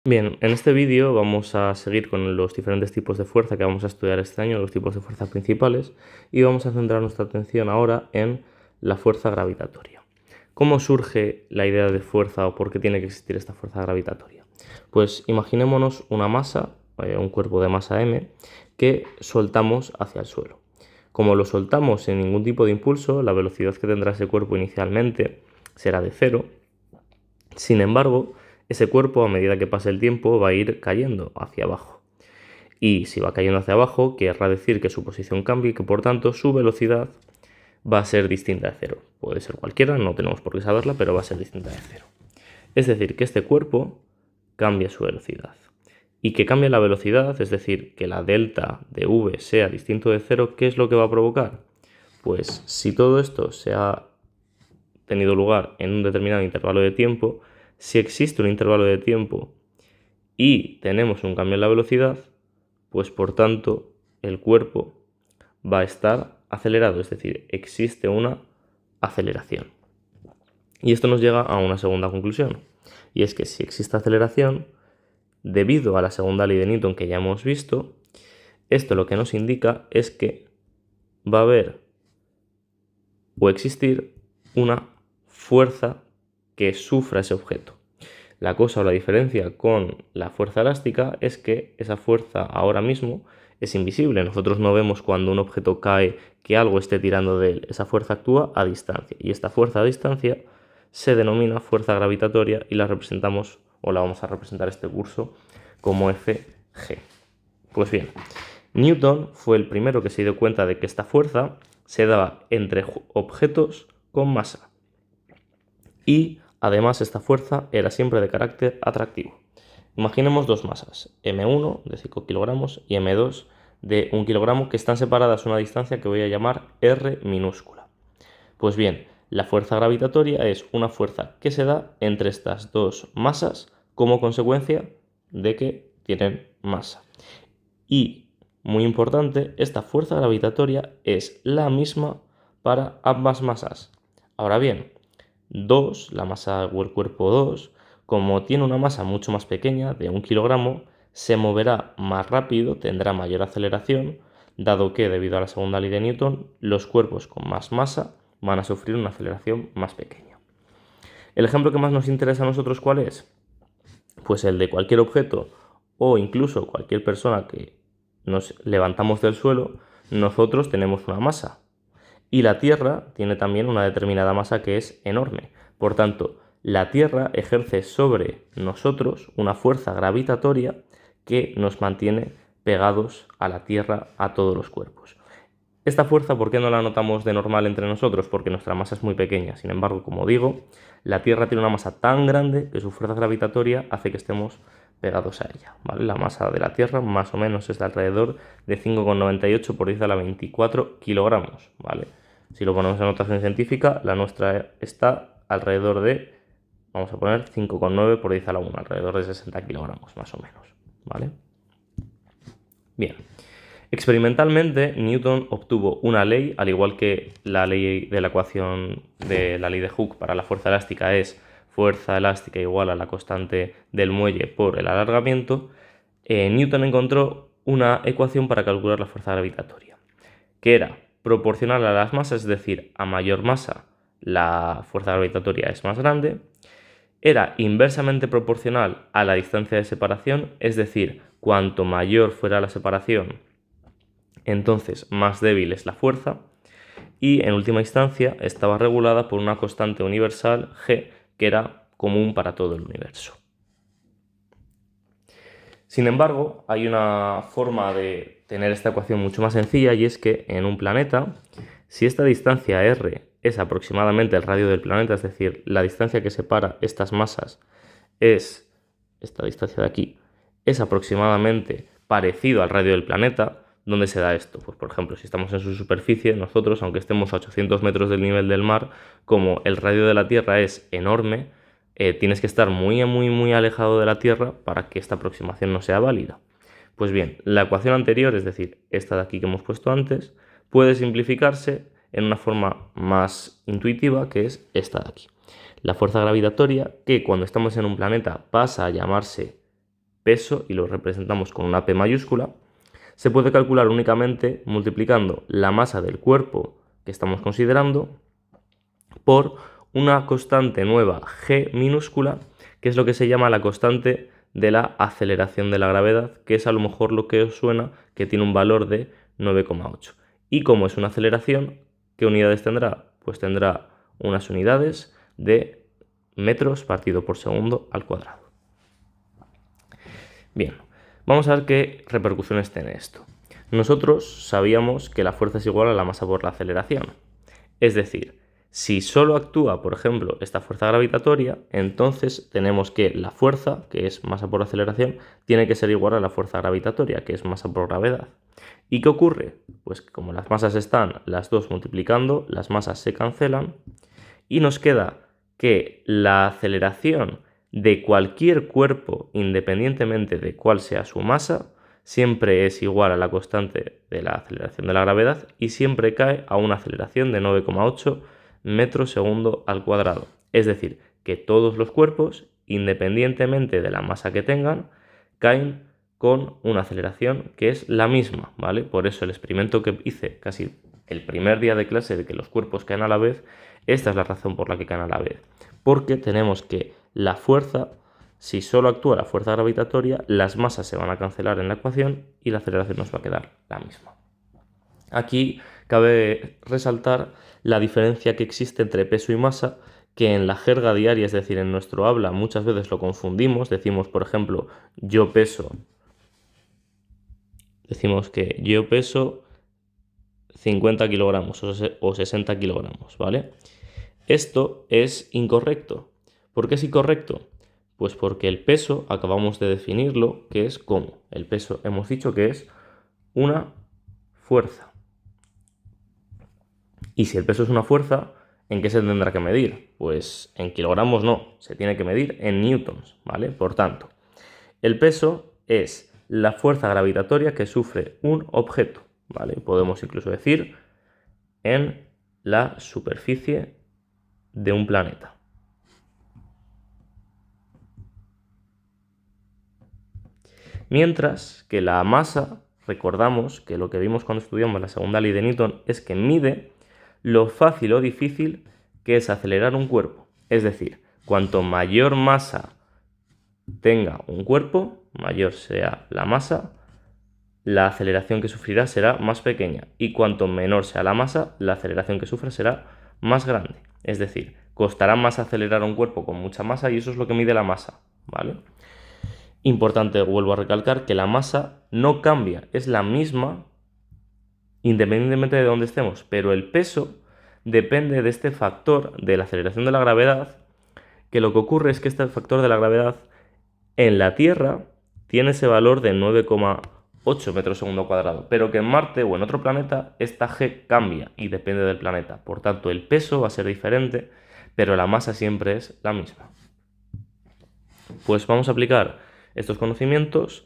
Bien, en este vídeo vamos a seguir con los diferentes tipos de fuerza que vamos a estudiar este año, los tipos de fuerza principales, y vamos a centrar nuestra atención ahora en la fuerza gravitatoria. ¿Cómo surge la idea de fuerza o por qué tiene que existir esta fuerza gravitatoria? Pues imaginémonos una masa, un cuerpo de masa m, que soltamos hacia el suelo. Como lo soltamos sin ningún tipo de impulso, la velocidad que tendrá ese cuerpo inicialmente será de 0. Sin embargo, ese cuerpo, a medida que pase el tiempo, va a ir cayendo hacia abajo. Y si va cayendo hacia abajo, querrá decir que su posición cambia y que por tanto su velocidad va a ser distinta de 0. Puede ser cualquiera, no tenemos por qué saberla, pero va a ser distinta de 0. Es decir, que este cuerpo cambia su velocidad. Y que cambie la velocidad, es decir, que la delta de v sea distinto de 0, ¿qué es lo que va a provocar? Pues si todo esto se ha tenido lugar en un determinado intervalo de tiempo, si existe un intervalo de tiempo y tenemos un cambio en la velocidad, pues por tanto el cuerpo va a estar acelerado, es decir, existe una aceleración. Y esto nos llega a una segunda conclusión, y es que si existe aceleración, debido a la segunda ley de Newton que ya hemos visto, esto lo que nos indica es que va a haber o existir una fuerza que sufra ese objeto. La cosa o la diferencia con la fuerza elástica es que esa fuerza ahora mismo es invisible. Nosotros no vemos cuando un objeto cae que algo esté tirando de él. Esa fuerza actúa a distancia y esta fuerza a distancia se denomina fuerza gravitatoria y la representamos o la vamos a representar este curso como Fg. Pues bien, Newton fue el primero que se dio cuenta de que esta fuerza se daba entre objetos con masa y además esta fuerza era siempre de carácter atractivo. Imaginemos dos masas, M1 de 5 kilogramos y M2 de 1 kilogramo que están separadas a una distancia que voy a llamar R minúscula. Pues bien, la fuerza gravitatoria es una fuerza que se da entre estas dos masas como consecuencia de que tienen masa. Y, muy importante, esta fuerza gravitatoria es la misma para ambas masas. Ahora bien, 2, la masa o el cuerpo 2, como tiene una masa mucho más pequeña, de 1 kilogramo, se moverá más rápido, tendrá mayor aceleración, dado que, debido a la segunda ley de Newton, los cuerpos con más masa van a sufrir una aceleración más pequeña. El ejemplo que más nos interesa a nosotros, ¿cuál es? Pues el de cualquier objeto o incluso cualquier persona que nos levantamos del suelo, nosotros tenemos una masa. Y la Tierra tiene también una determinada masa que es enorme. Por tanto, la Tierra ejerce sobre nosotros una fuerza gravitatoria que nos mantiene pegados a la Tierra, a todos los cuerpos. Esta fuerza, ¿por qué no la notamos de normal entre nosotros? Porque nuestra masa es muy pequeña. Sin embargo, como digo, la Tierra tiene una masa tan grande que su fuerza gravitatoria hace que estemos pegados a ella, ¿vale? La masa de la Tierra más o menos es de alrededor de 5,98 por 10 a la 24 kilogramos, ¿vale? Si lo ponemos en notación científica, la nuestra está alrededor de, vamos a poner 5,9 por 10 a la 1, alrededor de 60 kilogramos más o menos, ¿vale? Bien. Experimentalmente, Newton obtuvo una ley, al igual que la ley de la ecuación de la ley de Hooke para la fuerza elástica es fuerza elástica igual a la constante del muelle por el alargamiento. Newton encontró una ecuación para calcular la fuerza gravitatoria, que era proporcional a las masas, es decir, a mayor masa la fuerza gravitatoria es más grande, era inversamente proporcional a la distancia de separación, es decir, cuanto mayor fuera la separación, entonces más débil es la fuerza, y en última instancia estaba regulada por una constante universal G que era común para todo el universo. Sin embargo, hay una forma de tener esta ecuación mucho más sencilla y es que en un planeta, si esta distancia r es aproximadamente el radio del planeta, es decir, la distancia que separa estas masas es esta distancia de aquí, es aproximadamente parecido al radio del planeta. ¿Dónde se da esto? Pues por ejemplo, si estamos en su superficie, nosotros, aunque estemos a 800 metros del nivel del mar, como el radio de la Tierra es enorme, tienes que estar muy alejado de la Tierra para que esta aproximación no sea válida. Pues bien, la ecuación anterior, es decir, esta de aquí que hemos puesto antes, puede simplificarse en una forma más intuitiva, que es esta de aquí. La fuerza gravitatoria, que cuando estamos en un planeta pasa a llamarse peso y lo representamos con una P mayúscula, se puede calcular únicamente multiplicando la masa del cuerpo que estamos considerando por una constante nueva G minúscula, que es lo que se llama la constante de la aceleración de la gravedad, que es a lo mejor lo que os suena, que tiene un valor de 9,8. Y como es una aceleración, ¿qué unidades tendrá? Pues tendrá unas unidades de metros partido por segundo al cuadrado. Bien, vamos a ver qué repercusiones tiene esto. Nosotros sabíamos que la fuerza es igual a la masa por la aceleración. Es decir, si solo actúa, por ejemplo, esta fuerza gravitatoria, entonces tenemos que la fuerza, que es masa por aceleración, tiene que ser igual a la fuerza gravitatoria, que es masa por gravedad. ¿Y qué ocurre? Pues que como las masas están las dos multiplicando, las masas se cancelan y nos queda que la aceleración de cualquier cuerpo, independientemente de cuál sea su masa, siempre es igual a la constante de la aceleración de la gravedad y siempre cae a una aceleración de 9,8 metros segundo al cuadrado. Es decir, que todos los cuerpos, independientemente de la masa que tengan, caen con una aceleración que es la misma, ¿vale? Por eso el experimento que hice casi el primer día de clase de que los cuerpos caen a la vez, esta es la razón por la que caen a la vez. Porque tenemos que la fuerza, si solo actúa la fuerza gravitatoria, las masas se van a cancelar en la ecuación y la aceleración nos va a quedar la misma. Aquí cabe resaltar la diferencia que existe entre peso y masa, que en la jerga diaria, es decir, en nuestro habla, muchas veces lo confundimos. Decimos, por ejemplo, yo peso. Decimos que yo peso 50 kilogramos o 60 kilogramos, ¿vale? Esto es incorrecto. ¿Por qué es incorrecto? Pues porque el peso, acabamos de definirlo, que es como. El peso hemos dicho que es una fuerza. Y si el peso es una fuerza, ¿en qué se tendrá que medir? Pues en kilogramos no, se tiene que medir en newtons, ¿vale? Por tanto, el peso es la fuerza gravitatoria que sufre un objeto, ¿vale? Podemos incluso decir en la superficie de un planeta. Mientras que la masa, recordamos que lo que vimos cuando estudiamos la segunda ley de Newton es que mide lo fácil o difícil que es acelerar un cuerpo. Es decir, cuanto mayor masa tenga un cuerpo, mayor sea la masa, la aceleración que sufrirá será más pequeña. Y cuanto menor sea la masa, la aceleración que sufra será más grande. Es decir, costará más acelerar un cuerpo con mucha masa y eso es lo que mide la masa, ¿vale? Importante, vuelvo a recalcar, que la masa no cambia, es la misma independientemente de dónde estemos, pero el peso depende de este factor de la aceleración de la gravedad, que lo que ocurre es que este factor de la gravedad en la Tierra tiene ese valor de 9,8 metros segundo cuadrado, pero que en Marte o en otro planeta esta G cambia y depende del planeta. Por tanto, el peso va a ser diferente, pero la masa siempre es la misma. Pues vamos a aplicar estos conocimientos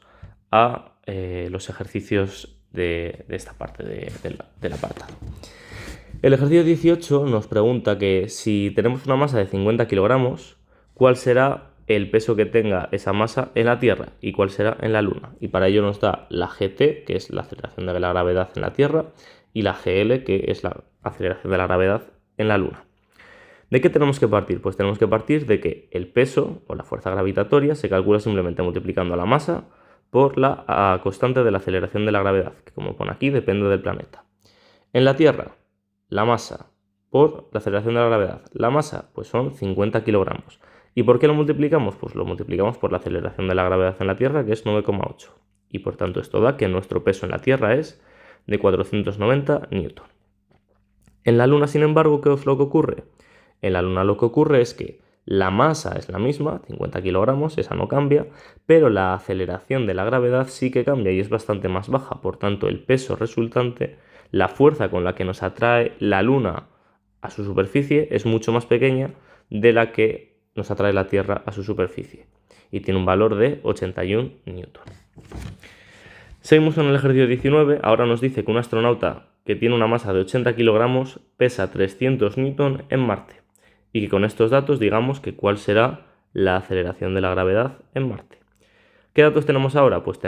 a los ejercicios de esta parte del apartado. El ejercicio 18 nos pregunta que si tenemos una masa de 50 kilogramos, ¿cuál será el peso que tenga esa masa en la Tierra y cuál será en la Luna? Y para ello nos da la GT, que es la aceleración de la gravedad en la Tierra, y la GL, que es la aceleración de la gravedad en la Luna. ¿De qué tenemos que partir? Pues tenemos que partir de que el peso o la fuerza gravitatoria se calcula simplemente multiplicando la masa por la constante de la aceleración de la gravedad, que como pone aquí depende del planeta. En la Tierra, la masa por la aceleración de la gravedad. La masa, pues son 50 kilogramos. ¿Y por qué lo multiplicamos? Pues lo multiplicamos por la aceleración de la gravedad en la Tierra, que es 9,8. Y por tanto esto da que nuestro peso en la Tierra es de 490 newton. En la Luna, sin embargo, ¿qué es lo que ocurre? En la Luna lo que ocurre es que la masa es la misma, 50 kilogramos, esa no cambia, pero la aceleración de la gravedad sí que cambia y es bastante más baja. Por tanto, el peso resultante, la fuerza con la que nos atrae la Luna a su superficie es mucho más pequeña de la que nos atrae la Tierra a su superficie y tiene un valor de 81 newton. Seguimos con el ejercicio 19. Ahora nos dice que un astronauta que tiene una masa de 80 kilogramos pesa 300 newton en Marte y que con estos datos digamos que cuál será la aceleración de la gravedad en Marte. ¿Qué datos tenemos ahora? Pues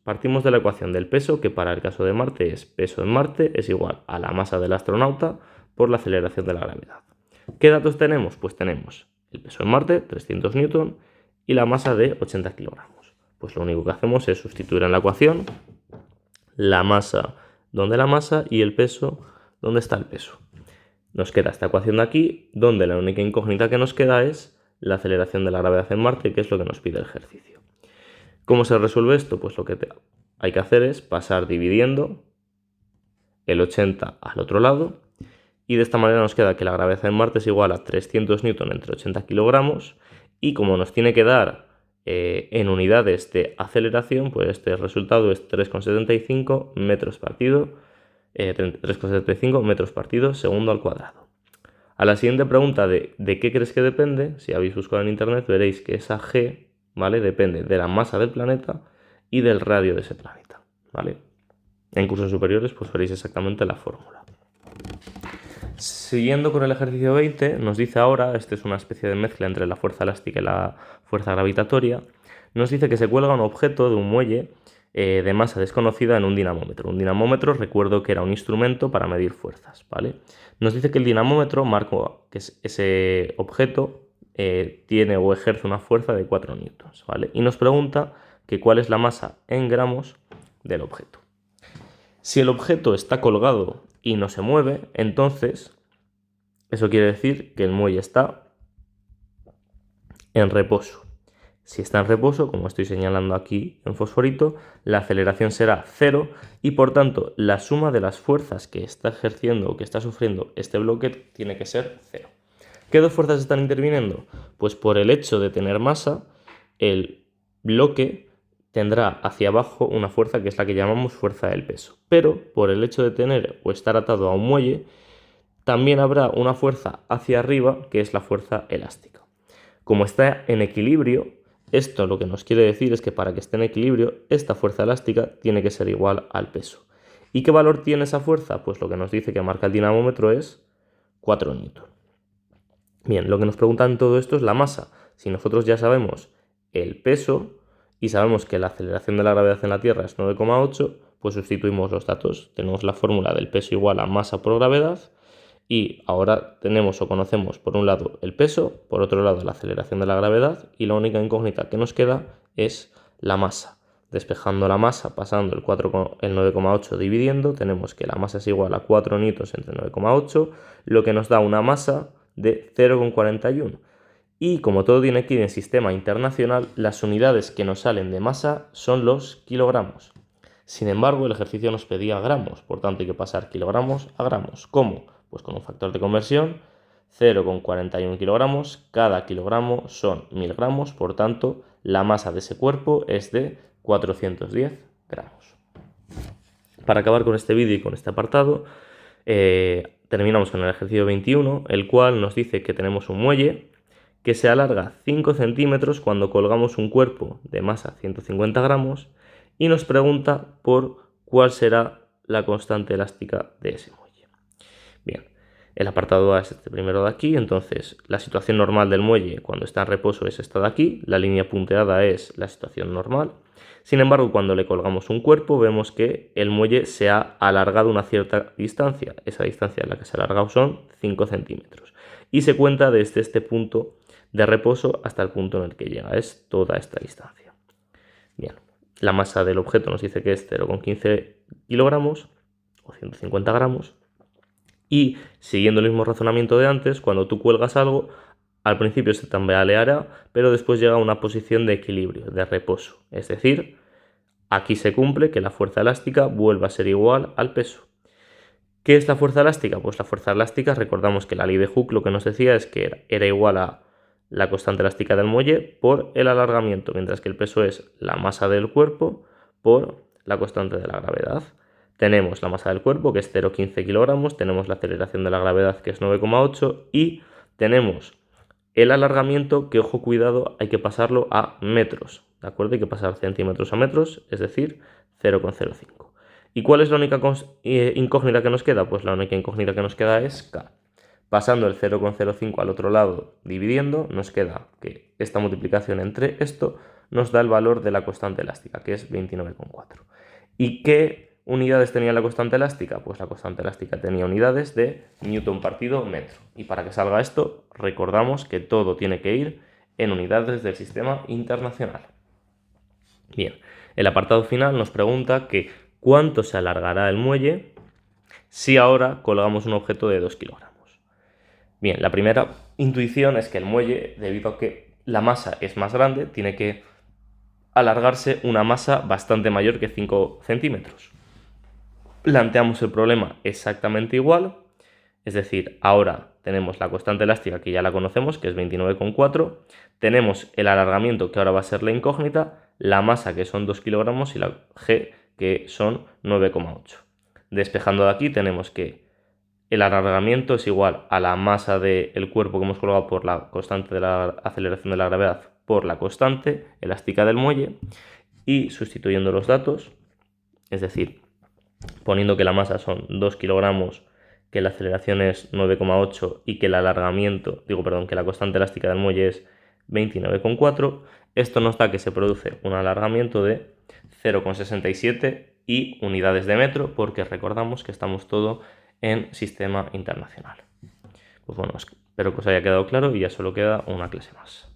partimos de la ecuación del peso, que para el caso de Marte es peso en Marte es igual a la masa del astronauta por la aceleración de la gravedad. ¿Qué datos tenemos? Pues tenemos el peso en Marte, 300 newton, y la masa de 80 kilogramos. Pues lo único que hacemos es sustituir en la ecuación la masa donde la masa y el peso donde está el peso. Nos queda esta ecuación de aquí, donde la única incógnita que nos queda es la aceleración de la gravedad en Marte, que es lo que nos pide el ejercicio. ¿Cómo se resuelve esto? Pues lo que hay que hacer es pasar dividiendo el 80 al otro lado, y de esta manera nos queda que la gravedad en Marte es igual a 300 newton entre 80 kilogramos, y como nos tiene que dar en unidades de aceleración, pues este resultado es 3,75 metros partido, 3,75 metros partido segundo al cuadrado. A la siguiente pregunta de qué crees que depende, si habéis buscado en internet veréis que esa g, ¿vale?, depende de la masa del planeta y del radio de ese planeta, ¿vale? En cursos superiores pues veréis exactamente la fórmula. Siguiendo con el ejercicio 20, nos dice ahora, este es una especie de mezcla entre la fuerza elástica y la fuerza gravitatoria, nos dice que se cuelga un objeto de un muelle de masa desconocida en un dinamómetro. Un dinamómetro, recuerdo que era un instrumento para medir fuerzas, ¿vale? Nos dice que el dinamómetro marca que ese objeto tiene o ejerce una fuerza de 4 newtons, ¿vale? Y nos pregunta que cuál es la masa en gramos del objeto. Si el objeto está colgado y no se mueve, entonces eso quiere decir que el muelle está en reposo. Si está en reposo, como estoy señalando aquí en fosforito, la aceleración será 0 y por tanto la suma de las fuerzas que está ejerciendo o que está sufriendo este bloque tiene que ser 0. ¿Qué dos fuerzas están interviniendo? Pues por el hecho de tener masa, el bloque tendrá hacia abajo una fuerza que es la que llamamos fuerza del peso. Pero por el hecho de tener o estar atado a un muelle, también habrá una fuerza hacia arriba que es la fuerza elástica. Como está en equilibrio, esto lo que nos quiere decir es que para que esté en equilibrio, esta fuerza elástica tiene que ser igual al peso. ¿Y qué valor tiene esa fuerza? Pues lo que nos dice que marca el dinamómetro es 4 newton. Bien, lo que nos preguntan en todo esto es la masa. Si nosotros ya sabemos el peso y sabemos que la aceleración de la gravedad en la Tierra es 9,8, pues sustituimos los datos. Tenemos la fórmula del peso igual a masa por gravedad y ahora tenemos o conocemos por un lado el peso, por otro lado la aceleración de la gravedad y la única incógnita que nos queda es la masa. Despejando la masa, pasando el 9,8 dividiendo, tenemos que la masa es igual a 4 newtons entre 9,8, lo que nos da una masa de 0,41. Y como todo tiene que ir en sistema internacional, las unidades que nos salen de masa son los kilogramos. Sin embargo, el ejercicio nos pedía gramos, por tanto hay que pasar kilogramos a gramos. ¿Cómo? Pues con un factor de conversión, 0,41 kilogramos, cada kilogramo son 1000 gramos, por tanto la masa de ese cuerpo es de 410 gramos. Para acabar con este vídeo y con este apartado, terminamos con el ejercicio 21, el cual nos dice que tenemos un muelle que se alarga 5 centímetros cuando colgamos un cuerpo de masa 150 gramos y nos pregunta por cuál será la constante elástica de ese muelle. Bien, el apartado A es este primero de aquí, entonces la situación normal del muelle cuando está en reposo es esta de aquí, la línea punteada es la situación normal. Sin embargo, cuando le colgamos un cuerpo vemos que el muelle se ha alargado una cierta distancia. Esa distancia en la que se ha alargado son 5 centímetros. Y se cuenta desde este punto de reposo hasta el punto en el que llega. Es toda esta distancia. Bien, la masa del objeto nos dice que es 0,15 kilogramos o 150 gramos. Y siguiendo el mismo razonamiento de antes, cuando tú cuelgas algo, al principio se tambaleará, pero después llega a una posición de equilibrio, de reposo. Es decir, aquí se cumple que la fuerza elástica vuelva a ser igual al peso. ¿Qué es la fuerza elástica? Pues la fuerza elástica, recordamos que la ley de Hooke lo que nos decía es que era igual a la constante elástica del muelle por el alargamiento, mientras que el peso es la masa del cuerpo por la constante de la gravedad. Tenemos la masa del cuerpo, que es 0,15 kilogramos, tenemos la aceleración de la gravedad, que es 9,8, y tenemos el alargamiento, que, ojo, cuidado, hay que pasarlo a metros, ¿de acuerdo? Hay que pasar centímetros a metros, es decir, 0,05. ¿Y cuál es la única incógnita que nos queda? Pues la única incógnita que nos queda es K. Pasando el 0,05 al otro lado, dividiendo, nos queda que esta multiplicación entre esto nos da el valor de la constante elástica, que es 29,4. ¿Y qué unidades tenía la constante elástica? Pues la constante elástica tenía unidades de newton partido metro. Y para que salga esto, recordamos que todo tiene que ir en unidades del sistema internacional. Bien, el apartado final nos pregunta que cuánto se alargará el muelle si ahora colgamos un objeto de 2 kilogramos. Bien, la primera intuición es que el muelle, debido a que la masa es más grande, tiene que alargarse una masa bastante mayor que 5 centímetros. Planteamos el problema exactamente igual, es decir, ahora tenemos la constante elástica que ya la conocemos, que es 29,4, tenemos el alargamiento que ahora va a ser la incógnita, la masa que son 2 kilogramos y la g que son 9,8. Despejando de aquí tenemos que el alargamiento es igual a la masa del cuerpo que hemos colgado por la constante de la aceleración de la gravedad por la constante elástica del muelle, y sustituyendo los datos, es decir, poniendo que la masa son 2 kilogramos, que la aceleración es 9,8 y que el alargamiento, que la constante elástica del muelle es 29,4, esto nos da que se produce un alargamiento de 0,67 y unidades de metro, porque recordamos que estamos todo en sistema internacional. Pues bueno, espero que os haya quedado claro y ya solo queda una clase más.